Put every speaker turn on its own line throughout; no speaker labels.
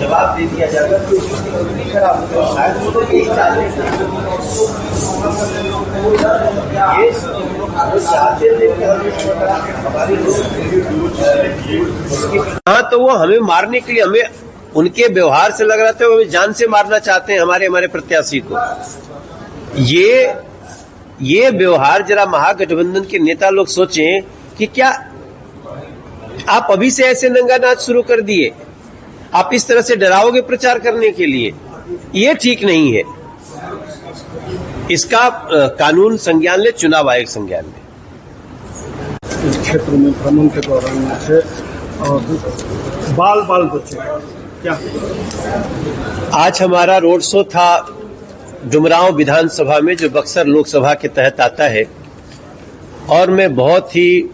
जवाब दे दिया जाएगा तो खराब शायद वो तो यही चाहते हाँ, तो वो हमें मारने के लिए, हमें उनके व्यवहार से लग रहा था वो हमें जान से मारना चाहते हैं हमारे प्रत्याशी को। ये व्यवहार जरा महागठबंधन के नेता लोग सोचें कि क्या आप अभी से ऐसे नंगा नाच शुरू कर दिए, आप इस तरह से डराओगे प्रचार करने के लिए, ये ठीक नहीं है। इसका कानून संज्ञान ले, चुनाव आयोग संज्ञान ले।
इस क्षेत्र में भ्रमण के दौरान से बाल बचे क्या?
आज हमारा रोड शो था डुमरांव विधानसभा में, जो बक्सर लोकसभा के तहत आता है, और मैं बहुत ही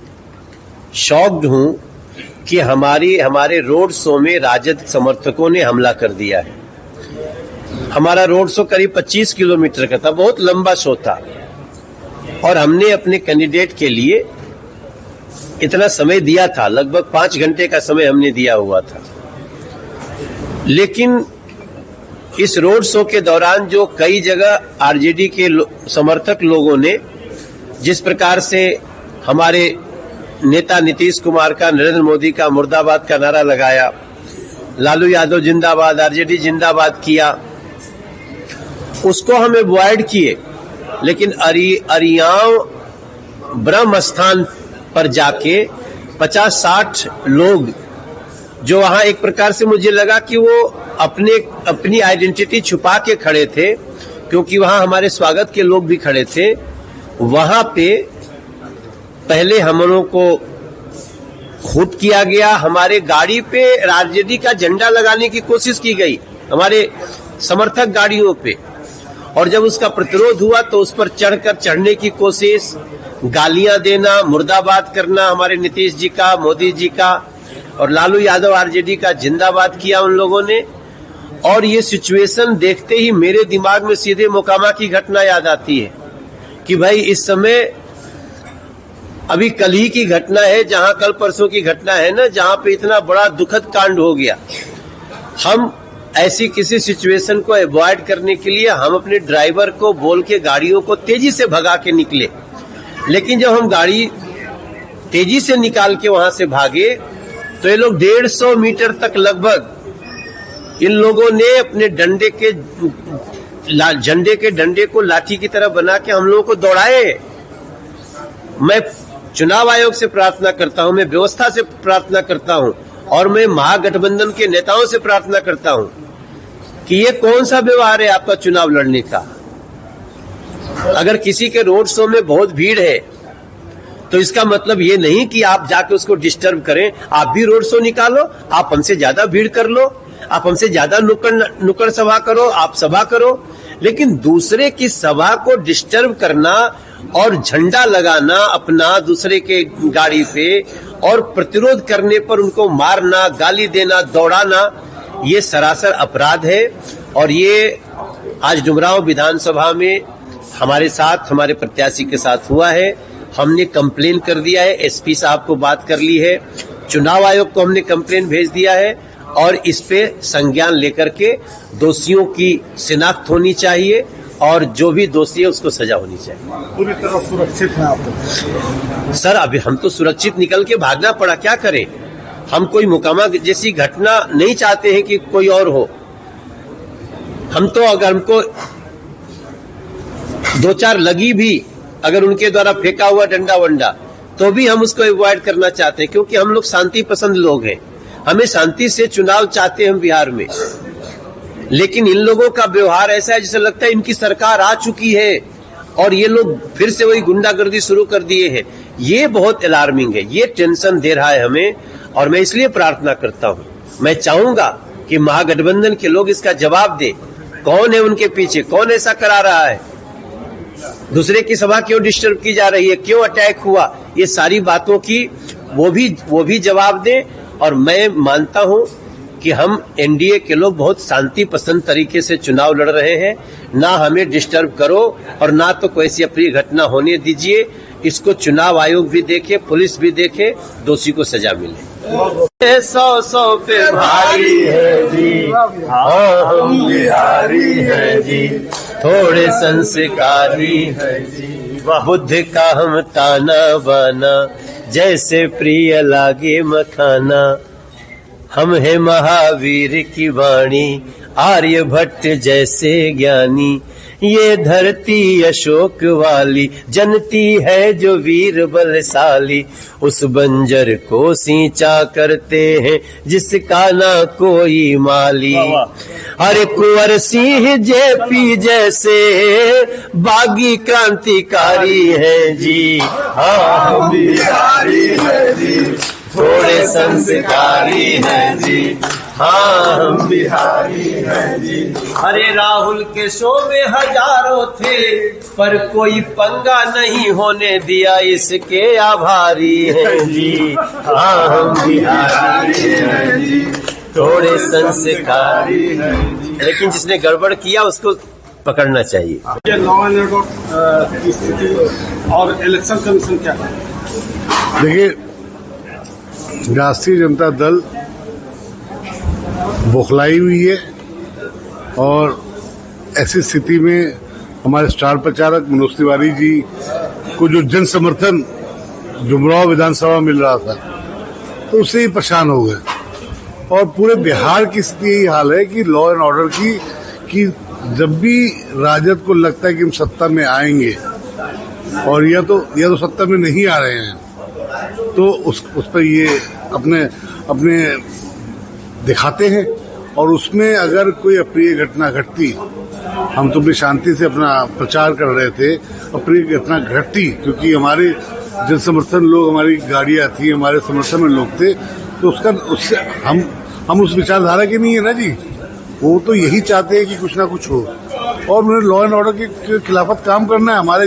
शॉक्ड हूं कि हमारे रोड शो में राजद समर्थकों ने हमला कर दिया है। हमारा रोड शो करीब 25 किलोमीटर का था, बहुत लंबा शो था, और हमने अपने कैंडिडेट के लिए इतना समय दिया था, लगभग 5 घंटे का समय हमने दिया हुआ था। लेकिन इस रोड शो के दौरान जो कई जगह आरजेडी के समर्थक लोगों ने जिस प्रकार से हमारे नेता नीतीश कुमार का, नरेंद्र मोदी का मुर्दाबाद का नारा लगाया, लालू यादव जिंदाबाद, आरजेडी जिंदाबाद किया, उसको हम अवॉइड किए। लेकिन अरियाव ब्रह्म स्थान पर जाके 50-60 लोग जो वहां, एक प्रकार से मुझे लगा कि वो अपनी आइडेंटिटी छुपा के खड़े थे, क्योंकि वहां हमारे स्वागत के लोग भी खड़े थे। वहां पे पहले हम लोगों को खूब किया गया, हमारे गाड़ी पे आरजेडी का झंडा लगाने की कोशिश की गई, हमारे समर्थक गाड़ियों पे, और जब उसका प्रतिरोध हुआ तो उस पर चढ़ने की कोशिश, गालियां देना, मुर्दाबाद करना हमारे नीतीश जी का, मोदी जी का, और लालू यादव आरजेडी का जिंदाबाद किया उन लोगों ने। और ये सिचुएशन देखते ही मेरे दिमाग में सीधे मोकामा की घटना याद आती है कि भाई इस समय अभी कल ही की घटना है, जहां कल परसों की घटना है ना, जहां पे इतना बड़ा दुखद कांड हो गया। हम ऐसी किसी सिचुएशन को अवॉइड करने के लिए हम अपने ड्राइवर को बोल के गाड़ियों को तेजी से भगा के निकले, लेकिन जब हम गाड़ी तेजी से निकाल के वहां से भागे तो ये लोग 150 मीटर तक लगभग इन लोगों ने अपने झंडे के डंडे को लाठी की तरह बना के हम लोगों को दौड़ाए। मैं चुनाव आयोग से प्रार्थना करता हूं, मैं व्यवस्था से प्रार्थना करता हूं, और मैं महागठबंधन के नेताओं से प्रार्थना करता हूं कि ये कौन सा व्यवहार है आपका चुनाव लड़ने का। अगर किसी के रोड शो में बहुत भीड़ है तो इसका मतलब ये नहीं कि आप जाके उसको डिस्टर्ब करें। आप भी रोड शो निकालो, आप हमसे ज्यादा भीड़ कर लो, आप हमसे ज्यादा नुक्कड़ सभा करो, आप सभा करो, लेकिन दूसरे की सभा को डिस्टर्ब करना और झंडा लगाना अपना दूसरे के गाड़ी पे और प्रतिरोध करने पर उनको मारना, गाली देना, दौड़ाना, ये सरासर अपराध है। और ये आज डुमरांव विधानसभा में हमारे साथ, हमारे प्रत्याशी के साथ हुआ है। हमने कंप्लेन कर दिया है, एसपी साहब को बात कर ली है, चुनाव आयोग को हमने कंप्लेन भेज दिया है, और इस पे संज्ञान लेकर के दोषियों की शिनाख्त होनी चाहिए, और जो भी दोषी है उसको सजा होनी चाहिए।
पूरी तरह सुरक्षित है आप?
सर, अभी हम तो सुरक्षित निकल के भागना पड़ा, क्या करें। हम कोई मुकामा जैसी घटना नहीं चाहते हैं कि कोई और हो। हम तो अगर हमको 2-4 लगी भी, अगर उनके द्वारा फेंका हुआ डंडा वंडा, तो भी हम उसको अवॉइड करना चाहते हैं, क्योंकि हम लोग शांति पसंद लोग हैं। हमें शांति से चुनाव चाहते हैं हम बिहार में। लेकिन इन लोगों का व्यवहार ऐसा है जैसे लगता है इनकी सरकार आ चुकी है और ये लोग फिर से वही गुंडागर्दी शुरू कर दिए हैं। ये बहुत अलार्मिंग है, ये टेंशन दे रहा है हमें, और मैं इसलिए प्रार्थना करता हूं, मैं चाहूंगा कि महागठबंधन के लोग इसका जवाब दे। कौन है उनके पीछे, कौन ऐसा करा रहा है, दूसरे की सभा क्यों डिस्टर्ब की जा रही है, क्यों अटैक हुआ, ये सारी बातों की वो भी जवाब दें। और मैं मानता हूं कि हम एनडीए के लोग बहुत शांति पसंद तरीके से चुनाव लड़ रहे हैं, ना हमें डिस्टर्ब करो और ना तो कोई ऐसी अप्रिय घटना होने दीजिए। इसको चुनाव आयोग भी देखे, पुलिस भी देखे, दोषी को सजा मिले। 100 पे भारी है जी, हाँ हम बिहारी है जी, थोड़े संस्कारी है जी, बुद्ध का हम ताना बाना, जैसे प्रिय लागे मखाना। हम है महावीर की वाणी, आर्यभट्ट जैसे ज्ञानी, ये धरती अशोक वाली, जनती है जो वीर बलशाली। उस बंजर को सींचा करते हैं, जिसका ना कोई माली। अरे कुंवर सिंह जेपी जैसे बागी क्रांतिकारी हैं जी, हाँ बिहारी है जी, थोड़े संस्कारी हैं जी, हाँ हम बिहारी हैं जी। अरे राहुल के शो में हजारों थे, पर कोई पंगा नहीं होने दिया, इसके आभारी हैं जी, हाँ हम बिहारी हैं जी, थोड़े संस्कारी हैं जी। लेकिन जिसने गड़बड़ किया उसको पकड़ना चाहिए।
ये लॉ एंड ऑर्डर की स्थिति और इलेक्शन कमीशन क्या है?
देखिए, राष्ट्रीय जनता दल बौखलाई हुई है और ऐसी स्थिति में हमारे स्टार प्रचारक मनोज तिवारी जी को जो जन समर्थन जुमराव विधानसभा मिल रहा था, तो उससे ही परेशान हो गए। और पूरे बिहार की स्थिति यही हाल है कि लॉ एंड ऑर्डर की कि जब भी राजद को लगता है कि हम सत्ता में आएंगे और या तो सत्ता में नहीं आ रहे हैं, तो उस पर ये अपने दिखाते हैं। और उसमें अगर कोई अप्रिय घटना घटती, हम तो भी शांति से अपना प्रचार कर रहे थे, अप्रिय घटना घटती क्योंकि हमारे जन समर्थन लोग, हमारी गाड़ियां थी, हमारे समर्थन में लोग थे, तो उससे हम उस विचारधारा के नहीं है ना जी। वो तो यही चाहते हैं कि कुछ ना कुछ हो और उन्हें लॉ एंड ऑर्डर के खिलाफत काम करना है। हमारे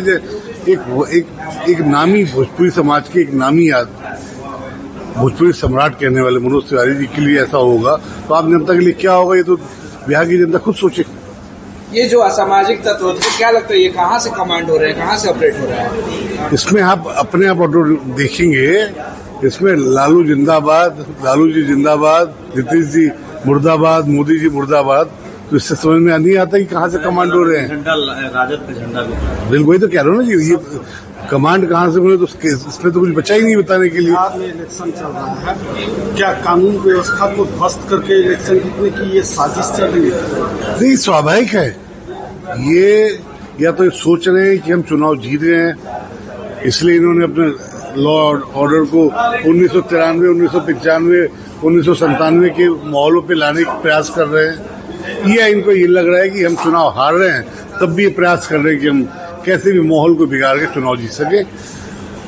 एक नामी भोजपुरी समाज के एक नामी भोजपुरी सम्राट कहने वाले मनोज तिवारी जी के लिए ऐसा होगा तो आम जनता के लिए क्या होगा, ये तो बिहार की जनता खुद सोचे।
ये जो असामाजिक तत्व होते हैं, क्या लगता है ये कहाँ से कमांड हो रहे हैं, कहाँ से ऑपरेट हो रहा है?
इसमें आप अपने आप ऑर्डर देखेंगे, इसमें लालू जिंदाबाद, लालू जी जिंदाबाद, नीतीश जी मुर्दाबाद, मोदी जी मुर्दाबाद, तो इससे समझ में नहीं आता कि कहाँ से कमांड हो रहे हैं।
झंडा राजद का झंडा भी,
बिल्कुल वही तो कह रहा हूँ ना जी, ये कमांड कहाँ से मिले, तो इसमें तो कुछ बचा ही नहीं बताने के लिए।
बिहार में इलेक्शन चल रहा है, क्या कानून व्यवस्था को ध्वस्त करके इलेक्शन जीतने की ये साजिश चल रही है?
नहीं, स्वाभाविक है ये, या तो ये सोच रहे हैं कि हम चुनाव जीत रहे हैं, इसलिए इन्होंने अपने लॉ ऑर्डर को 1993, 1995, 1997 के माहौलों पे लाने का प्रयास कर रहे हैं, या इनको ये लग रहा है कि हम चुनाव हार रहे हैं तब भी ये प्रयास कर रहे हैं कि हम कैसे भी माहौल को बिगाड़ के चुनाव जीत सके।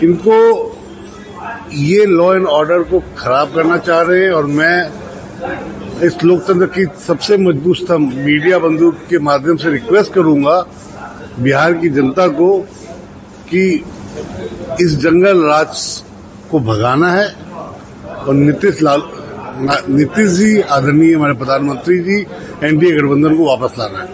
इनको ये लॉ एंड ऑर्डर को खराब करना चाह रहे हैं और मैं इस लोकतंत्र की सबसे मजबूत स्तंभ मीडिया बंधु के माध्यम से रिक्वेस्ट करूंगा बिहार की जनता को कि इस जंगल राज को भगाना है और नीतीश जी आदरणीय हमारे प्रधानमंत्री जी एनडीए गठबंधन को वापस लाना है।